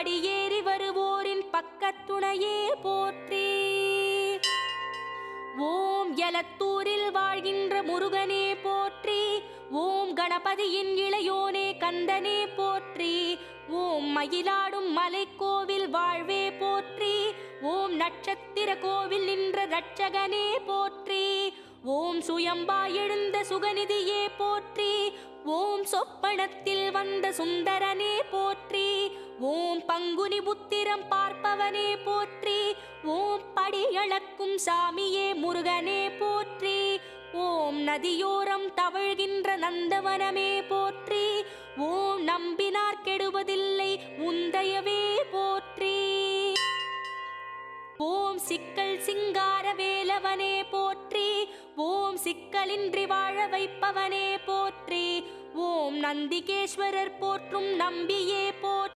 படியேறி வருவோரின் பக்கத்துணையே போற்றி. ஓம் எலத்தூரில் வாழ்கின்ற முருகனே போற்றி. ஓம் கணபதியின் இளையோனே கந்தனே போற்றி. ஓம் மயிலாடும் மலைக்கோவில் வாழ்வே போற்றி. ஓம் நட்சத்திர கோவில் நின்ற ரட்சகனே போற்றி. ஓம் சுயம்பா எழுந்த சுகநிதியே போற்றி. ஓம் சொப்பனத்தில் வந்த சுந்தரனே போற்றி. ஓம் பங்குனி புத்திரம் பார்ப்பவனே போற்றி. ஓம் படியளக்கும் சாமியே முருகனே போற்றி. ஓம் நதியோரம் தவழ்கின்ற நந்தவனமே போற்றி. ஓம் நம்பினார் கெடுவதில்லை உந்தயவே போற்றி. ஓம் சிக்கல் சிங்கார வேலவனே போற்றி. ஓம் சிக்கலின்றி வாழ வைப்பவனே போற்றி. ஓம் நந்திகேஸ்வரர் போற்றும் நம்பியே போற்றி.